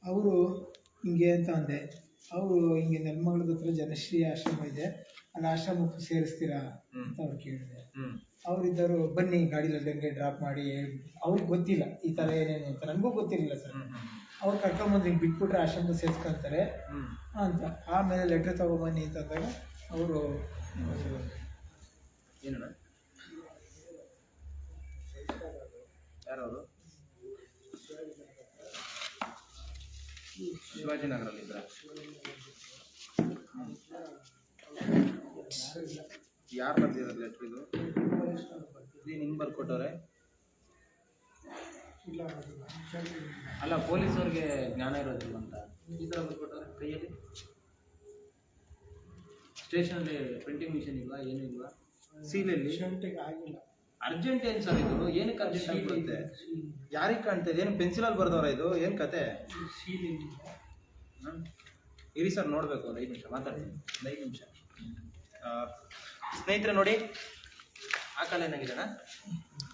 ಅವರು ಹಿಂಗೆ ಅಂತ ಅಂದೆ. ಅವರು ಹಿಂಗೆ ನೆಲಮಂಗಲದ ಹತ್ರ ಜನಶ್ರೀ ಆಶ್ರಮ ಇದೆ, ಅಲ್ಲಿ ಆಶ್ರಮಕ್ಕೆ ಸೇರಿಸ್ತೀರಾ ಅಂತ ಅವ್ರು ಕೇಳಿದೆ. ಹ್ಮ್ ಅವರಿದ್ದರು ಬನ್ನಿ ಗಾಡಿಲಿ ಹಂಗೆ ಡ್ರಾಪ್ ಮಾಡಿ, ಅವ್ರಿಗೆ ಗೊತ್ತಿಲ್ಲ ಈ ಥರ ಏನೇನು ಅಂತ, ನನಗೂ ಗೊತ್ತಿರಲಿಲ್ಲ ಸರ್. ಅವ್ರು ಕರ್ಕೊಂಬಂದು ಹಿಂಗೆ ಬಿಟ್ಬಿಟ್ರೆ ಆಶ್ರಮದ ಸೇರಿಸ್ಕೊಂತಾರೆ ಅಂತ. ಆಮೇಲೆ ಲೆಟ್ರ್ ತೊಗೊಬನ್ನಿ ಅಂತಂದಾಗ ಅವರು ಏನಣ್ಣ ಯಾರವರು ಶಿವಾಜಿನಗರಲ್ಲಿ ಇದ್ರ ಯಾರು ಬರ್ದಿರೋದು ಲೆಟ್ರ್ ಇದು ನಿಂಗೆ ಬರ್ಕೊಟ್ಟವ್ರೆ? ಅಲ್ಲ ಪೊಲೀಸವ್ರಿಗೆ ಜ್ಞಾನ ಇರೋದಿಲ್ಲ ಅಂತ ಈ ಥರ ಬರ್ಕೊಟ್ಟವ್ರೆ ಕೈಯಲ್ಲಿ. ಸ್ಟೇಷನಲ್ಲಿ ಪ್ರಿಂಟಿಂಗ್ ಮಿಷನ್ ಇಲ್ವಾ, ಏನೂ ಇಲ್ವಾ? ಸೀಲಲ್ಲಿ ಆಗಿಲ್ಲ. ಅರ್ಜೆಂಟ್ ಏನು ಸರ್ ಇದು? ಏನಕ್ಕೆ ಅರ್ಜೆಂಟ್ ಆಗಿಬಿಡುತ್ತೆ? ಯಾರಿಗೆ ಕಾಣ್ತದೆ? ಏನು ಪೆನ್ಸಿಲಲ್ಲಿ ಬರ್ದವ್ರ ಇದು? ಏನು ಕತೆ? ಇರಿ ಸರ್, ನೋಡಬೇಕು. ಒಂದು 5 ನಿಮಿಷ ಮಾತಾಡ್ತೀನಿ, 5 ನಿಮಿಷ. ಸ್ನೇಹಿತರೆ ನೋಡಿ, ಆ ಕಾಲ ಏನಾಗಿದೆ ಅಣ್ಣ?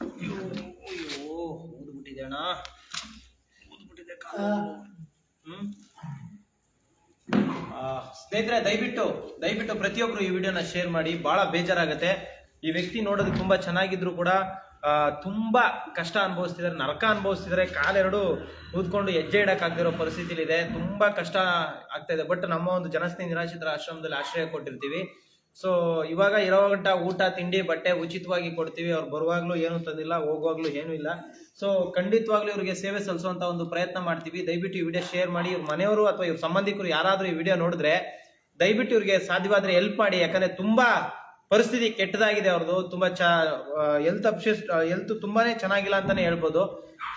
ಅಯ್ಯೋ ಊದ್ಬಿಟ್ಟಿದೆ ಅಣ್ಣ, ಊದ್ಬಿಟ್ಟಿದೆ ಕಾಲು. ಸ್ನೇಹಿತರೆ ದಯವಿಟ್ಟು ಪ್ರತಿಯೊಬ್ಬರು ಈ ವಿಡಿಯೋನ ಶೇರ್ ಮಾಡಿ. ಬಹಳ ಬೇಜಾರಾಗುತ್ತೆ. ಈ ವ್ಯಕ್ತಿ ನೋಡೋದಕ್ಕೆ ತುಂಬಾ ಚೆನ್ನಾಗಿದ್ರು ಕೂಡ ತುಂಬಾ ಕಷ್ಟ ಅನುಭವಿಸ್ತಿದ್ದಾರೆ, ನರಕ ಅನುಭವಿಸ್ತಿದ್ದಾರೆ. ಕಾಲೆರಡು ಊದ್ಕೊಂಡು ಹೆಜ್ಜೆ ಇಡಕ್ಕಾಗದಿರೋ ಪರಿಸ್ಥಿತಿಲಿದೆ. ತುಂಬಾ ಕಷ್ಟ ಆಗ್ತಾ ಇದೆ. ಬಟ್ ನಮ್ಮ ಒಂದು ಜನಸ್ನೇಹಿ ನಿರಾಶ್ರಿತರ ಆಶ್ರಮದಲ್ಲಿ ಆಶ್ರಯ ಕೊಟ್ಟಿರ್ತೀವಿ. ಸೊ ಇವಾಗ ಇರೋ ಗಂಟ ಊಟ ತಿಂಡಿ ಬಟ್ಟೆ ಉಚಿತವಾಗಿ ಕೊಡ್ತೀವಿ. ಅವ್ರು ಬರುವಾಗ್ಲೂ ಏನು ತಂದಿಲ್ಲ, ಹೋಗುವಾಗ್ಲೂ ಏನೂ ಇಲ್ಲ. ಸೊ ಖಂಡಿತವಾಗ್ಲೂ ಇವ್ರಿಗೆ ಸೇವೆ ಸಲ್ಲಿಸುವಂತ ಒಂದು ಪ್ರಯತ್ನ ಮಾಡ್ತೀವಿ. ದಯವಿಟ್ಟು ಈ ವಿಡಿಯೋ ಶೇರ್ ಮಾಡಿ. ಇವ್ರ ಮನೆಯವರು ಅಥವಾ ಇವ್ರ ಸಂಬಂಧಿಕರು ಯಾರಾದ್ರೂ ಈ ವಿಡಿಯೋ ನೋಡಿದ್ರೆ ದಯವಿಟ್ಟು ಇವ್ರಿಗೆ ಸಾಧ್ಯವಾದ್ರೆ ಹೆಲ್ಪ್ ಮಾಡಿ. ಯಾಕಂದ್ರೆ ತುಂಬಾ ಪರಿಸ್ಥಿತಿ ಕೆಟ್ಟದಾಗಿದೆ ಅವ್ರದ್ದು. ತುಂಬಾ ಹೆಲ್ತ್ ತುಂಬಾನೇ ಚೆನ್ನಾಗಿಲ್ಲ ಅಂತಾನೆ ಹೇಳ್ಬೋದು.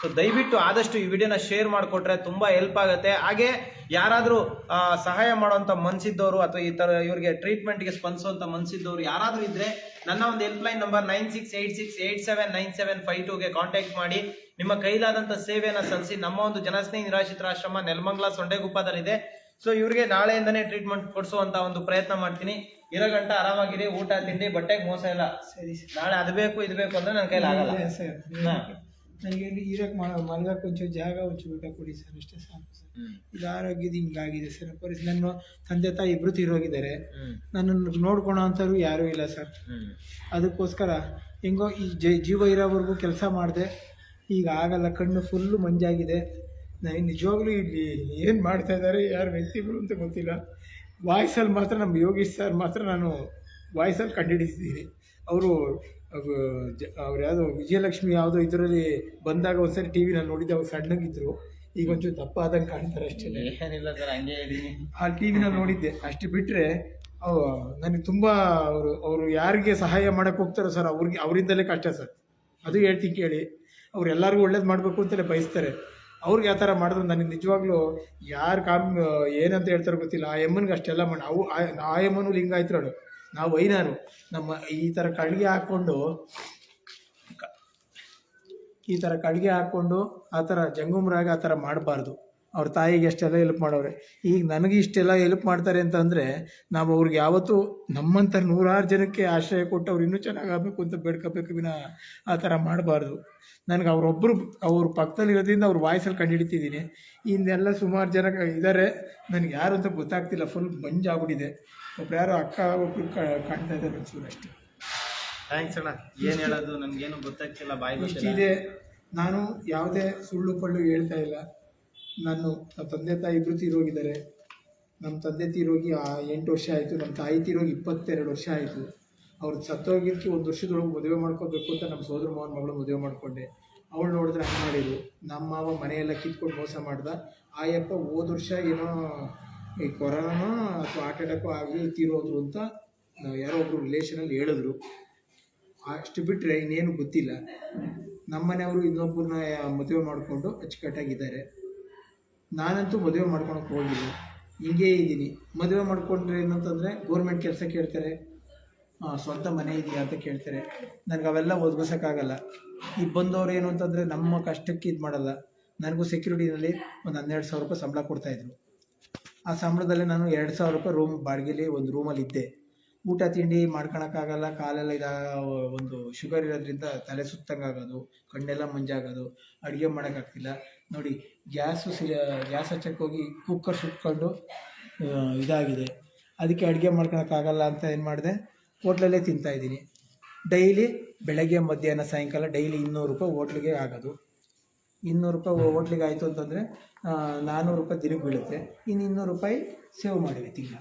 ಸೊ ದಯವಿಟ್ಟು ಆದಷ್ಟು ಈ ವಿಡಿಯೋನ ಶೇರ್ ಮಾಡಿಕೊಟ್ರೆ ತುಂಬಾ ಹೆಲ್ಪ್ ಆಗುತ್ತೆ. ಹಾಗೆ ಯಾರಾದ್ರೂ ಸಹಾಯ ಮಾಡುವಂತ ಮನ್ಸಿದ್ದವರು ಅಥವಾ ಈ ತರ ಇವ್ರಿಗೆ ಟ್ರೀಟ್ಮೆಂಟ್ಗೆ ಸ್ಪಂದಿಸುವಂತ ಮನ್ಸಿದ್ದವರು ಯಾರಾದ್ರೂ ಇದ್ರೆ ನನ್ನ ಒಂದು ಹೆಲ್ಪ್ ಲೈನ್ ನಂಬರ್ 9686879752ಗೆ ಕಾಂಟ್ಯಾಕ್ಟ್ ಮಾಡಿ. ನಿಮ್ಮ ಕೈಲಾದಂತ ಸೇವೆಯನ್ನ ಸಲ್ಲಿಸಿ. ನಮ್ಮ ಒಂದು ಜನಸ್ನೇಹಿ ನಿರಾಶ್ರಿತರ ಆಶ್ರಮ ನೆಲಮಂಗಲ ಸೊಂಡೆಗುಪ್ಪದಲ್ಲಿದೆ. ಸೊ ಇವ್ರಿಗೆ ನಾಳೆಯಿಂದನೇ ಟ್ರೀಟ್ಮೆಂಟ್ ಕೊಡಿಸುವಂತ ಒಂದು ಪ್ರಯತ್ನ ಮಾಡ್ತೀನಿ. ಇರೋ ಗಂಟ ಆರಾಮಾಗಿರಿ. ಊಟ ತಿಂಡಿ ಬಟ್ಟೆಗೆ ಮೋಸ ಇಲ್ಲ. ಸರಿ, ನಾಳೆ ಅದು ಬೇಕು ಇದು ಬೇಕು ಅಂದ್ರೆ ನನ್ನ ಕೈಲಿ ಆಗಲ್ಲ ಸರ್. ನನಗೆ ಇರಕ್ಕೆ ಮಲಗಕ್ಕೆ ಒಂಚೂರು ಜಾಗ, ಒಂಚೂರು ಊಟ ಕೊಡಿ ಸರ್, ಅಷ್ಟೇ ಸಾಕು ಸರ್. ಇದು ಆರೋಗ್ಯದ ಹಿಂಗಾಗಿದೆ ಸರ್ ಪರಿಸ್ಥಿತಿ. ನನ್ನ ತಂದೆ ತಾಯಿ ಇಬ್ರು ತೀರೋಗಿದ್ದಾರೆ. ನನ್ನನ್ನು ನೋಡ್ಕೊಳೋ ಅಂಥವ್ರು ಯಾರೂ ಇಲ್ಲ ಸರ್. ಅದಕ್ಕೋಸ್ಕರ ಹೆಂಗೋ ಈ ಜೀವ ಇರೋವರೆಗೂ ಕೆಲಸ ಮಾಡಿದೆ. ಈಗ ಆಗಲ್ಲ, ಕಣ್ಣು ಫುಲ್ಲು ಮಂಜಾಗಿದೆ. ನನಗೆ ನಿಜವಾಗ್ಲೂ ಇಲ್ಲಿ ಏನು ಮಾಡ್ತಾ ಇದ್ದಾರೆ ಯಾರು ವ್ಯಕ್ತಿಗಳು ಅಂತ ಗೊತ್ತಿಲ್ಲ. ವಾಯ್ಸಲ್ಲಿ ಮಾತ್ರ ನಮ್ಮ ಯೋಗೀಶ್ ಸರ್ ಮಾತ್ರ ನಾನು ವಾಯ್ಸಲ್ಲಿ ಕಂಡುಹಿಡಿದಿದ್ದೀನಿ. ಅವರು ಯಾವುದೋ ವಿಜಯಲಕ್ಷ್ಮಿ ಯಾವುದೋ ಇದರಲ್ಲಿ ಬಂದಾಗ ಒಂದ್ಸರಿ ಟಿ ವಿನಲ್ಲಿ ನೋಡಿದ್ದೆ. ಅವ್ರು ಸಣ್ಣಗಿದ್ರು, ಈಗ ಒಂಚೂರು ದಪ್ಪ ಆದಂಗೆ ಕಾಣ್ತಾರೆ ಅಷ್ಟೇ. ಏನಿಲ್ಲ ಸರ್, ಹಂಗೆ ಇದ್ದೀನಿ. ಆ ಟಿ ವಿನಲ್ಲಿ ನೋಡಿದ್ದೆ ಅಷ್ಟು. ಬಿಟ್ಟರೆ ನನಗೆ ತುಂಬ ಅವರು ಯಾರಿಗೆ ಸಹಾಯ ಮಾಡೋಕ್ಕೆ ಹೋಗ್ತಾರೋ ಸರ್, ಅವರಿಂದಲೇ ಕಷ್ಟ ಸರ್. ಅದು ಹೇಳ್ತೀನಿ ಕೇಳಿ. ಅವ್ರು ಎಲ್ಲರಿಗೂ ಒಳ್ಳೇದು ಮಾಡಬೇಕು ಅಂತಲೇ ಬಯಸ್ತಾರೆ. ಅವ್ರಿಗೆ ಆ ಥರ ಮಾಡಿದ್ರು ನನಗೆ ನಿಜವಾಗ್ಲೂ ಯಾರು ಏನಂತ ಹೇಳ್ತಾರೋ ಗೊತ್ತಿಲ್ಲ. ಆ ಎಮ್ಮನಿಗೆ ಅಷ್ಟೆಲ್ಲ ಮಾಡಿ ಆ ಎಮ್ಮನು ಲಿಂಗಾಯ್ತರು, ನಾವು ಐನಾರು ನಮ್ಮ ಈ ಥರ ಕಡ್ಗೆ ಹಾಕ್ಕೊಂಡು ಆ ಥರ ಜಂಗುಮ್ರಾಗ ಆ ಥರ ಮಾಡಬಾರ್ದು. ಅವ್ರ ತಾಯಿಗೆ ಅಷ್ಟೆಲ್ಲ ಹೆಲ್ಪ್ ಮಾಡೋರೆ. ಈಗ ನನಗೆ ಇಷ್ಟೆಲ್ಲ ಹೆಲ್ಪ್ ಮಾಡ್ತಾರೆ ಅಂತಂದರೆ ನಾವು ಅವ್ರಿಗೆ ಯಾವತ್ತೂ ನಮ್ಮಂಥ 100 ಜನಕ್ಕೆ ಆಶ್ರಯ ಕೊಟ್ಟು ಅವ್ರು ಇನ್ನೂ ಚೆನ್ನಾಗಾಗಬೇಕು ಅಂತ ಬೇಡ್ಕೋಬೇಕು ವಿನ ಆ ಥರ ಮಾಡಬಾರ್ದು. ನನಗೆ ಅವ್ರ ಪಕ್ಕದಲ್ಲಿರೋದ್ರಿಂದ ಅವ್ರ ವಾಯ್ಸಲ್ಲಿ ಕಂಡುಹಿಡಿತಿದ್ದೀನಿ. ಇನ್ನೆಲ್ಲ ಸುಮಾರು ಜನ ಇದ್ದಾರೆ, ನನಗೆ ಯಾರು ಅಂತ ಗೊತ್ತಾಗ್ತಿಲ್ಲ. ಫುಲ್ ಮಂಜಾಗ್ಬಿಟ್ಟಿದೆ. ಒಬ್ರು ಯಾರೋ ಅಕ್ಕ ಒಬ್ರು ಕಾಣ್ತಾ ಇದ್ದಾರೆ ಒಂಚೂರು ಅಷ್ಟೇ. ಥ್ಯಾಂಕ್ಸ್ ಅಣ್ಣ. ಏನು ಹೇಳೋದು ನನಗೇನು ಗೊತ್ತಾಗ್ತಿಲ್ಲ, ಬಾಯಿ ಇಷ್ಟಿದೆ. ನಾನು ಯಾವುದೇ ಸುಳ್ಳು ಪಳ್ಳು ಹೇಳ್ತಾ ಇಲ್ಲ. ನಮ್ಮ ತಂದೆ ತಾಯಿ ಇಬ್ಬರು ತೀರೋಗಿದ್ದಾರೆ. ನಮ್ಮ ತಂದೆ ತೀರೋಗಿ 8 ವರ್ಷ ಆಯಿತು. ನಮ್ಮ ತಾಯಿ ತೀರೋಗಿ 22 ವರ್ಷ ಆಯಿತು. ಅವ್ರು ಸತ್ತೋಗಿದ್ದಕ್ಕೆ 1 ವರ್ಷದೊಳಗೆ ಮದುವೆ ಮಾಡ್ಕೋಬೇಕು ಅಂತ ನಮ್ಮ ಸೋದರ ಮಾವನ ಮಗಳು ಮದುವೆ ಮಾಡಿಕೊಂಡೆ. ಅವಳು ನೋಡಿದ್ರೆ ಹಂಗೆ ಮಾಡಿದ್ರು. ನಮ್ಮ ಮಾವ ಮನೆಯೆಲ್ಲ ಕಿತ್ಕೊಂಡು ಮೋಸ ಮಾಡ್ದ. ಆಯಪ್ಪ ಹೋದ ವರ್ಷ ಏನೋ ಈ ಕೊರೋನಾ ಅಥವಾ ಹಾರ್ಟ್ ಅಟ್ಯಾಕು ಆಗಿ ತೀರೋದ್ರು ಅಂತ ಯಾರೋ ಒಬ್ಬರು ರಿಲೇಷನಲ್ಲಿ ಹೇಳಿದ್ರು. ಅಷ್ಟು ಬಿಟ್ಟರೆ ಇನ್ನೇನು ಗೊತ್ತಿಲ್ಲ. ನಮ್ಮ ಮನೆಯವರು ಇನ್ನೊಬ್ಬರನ್ನ ಮದುವೆ ಮಾಡಿಕೊಂಡು ಅಚ್ಚುಕಟ್ಟಾಗಿದ್ದಾರೆ. ನಾನಂತೂ ಮದುವೆ ಮಾಡ್ಕೊಳಕ್ಕೆ ಹೋಗಿಲ್ಲ, ಹಿಂಗೇ ಇದ್ದೀನಿ. ಮದುವೆ ಮಾಡಿಕೊಂಡ್ರೆ ಏನಂತಂದರೆ ಗೋರ್ಮೆಂಟ್ ಕೆಲಸ ಕೇಳ್ತಾರೆ, ಸ್ವಂತ ಮನೆ ಇದೆಯಾ ಅಂತ ಕೇಳ್ತಾರೆ. ನನಗೆ ಅವೆಲ್ಲ ಒದಗಿಸೋಕ್ಕಾಗಲ್ಲ. ಈಗ ಬಂದವರು ಏನು ಅಂತಂದರೆ ನಮ್ಮ ಕಷ್ಟಕ್ಕೆ ಇದು ಮಾಡಲ್ಲ. ನನಗೂ ಸೆಕ್ಯೂರಿಟಿನಲ್ಲಿ ಒಂದು 12,000 ರೂಪಾಯಿ ಸಂಬಳ ಕೊಡ್ತಾಯಿದ್ರು. ಆ ಸಂಬಳದಲ್ಲೇ ನಾನು 2,000 ರೂಪಾಯಿ ರೂಮ್ ಬಾಡಿಗೆಲಿ ಒಂದು ರೂಮಲ್ಲಿ ಇದ್ದೆ. ಊಟ ತಿಂಡಿ ಮಾಡ್ಕೊಳಕ್ಕಾಗಲ್ಲ. ಕಾಲೆಲ್ಲ ಒಂದು ಶುಗರ್ ಇರೋದ್ರಿಂದ ತಲೆ ಸುತ್ತಂಗಾಗೋದು, ಕಣ್ಣೆಲ್ಲ ಮಂಜಾಗೋದು, ಅಡುಗೆ ಮಾಡೋಕ್ಕಾಗ್ತಿಲ್ಲ. ನೋಡಿ, ಗ್ಯಾಸ್ ಹಚ್ಚಕ್ಕೆ ಹೋಗಿ ಕುಕ್ಕರ್ ಸುಟ್ಕೊಂಡು ಇದಾಗಿದೆ. ಅದಕ್ಕೆ ಅಡುಗೆ ಮಾಡ್ಕೊಳಕ್ಕಾಗಲ್ಲ ಅಂತ ಏನು ಮಾಡಿದೆ, ಹೋಟ್ಲಲ್ಲೇ ತಿಂತಾಯಿದ್ದೀನಿ. ಡೈಲಿ ಬೆಳಗ್ಗೆ ಮಧ್ಯಾಹ್ನ ಸಾಯಂಕಾಲ ಡೈಲಿ 200 ರೂಪಾಯಿ ಹೋಟ್ಲಿಗೆ ಆಗೋದು. 200 ರೂಪಾಯಿ ಹೋಟ್ಲಿಗೆ ಆಯಿತು ಅಂತಂದರೆ 400 ರೂಪಾಯಿ ದಿನಕ್ಕೆ ಬೀಳುತ್ತೆ. ಇನ್ನು 200 ರೂಪಾಯಿ ಸೇವ್ ಮಾಡಿವಿ ತಿಂಗಳ.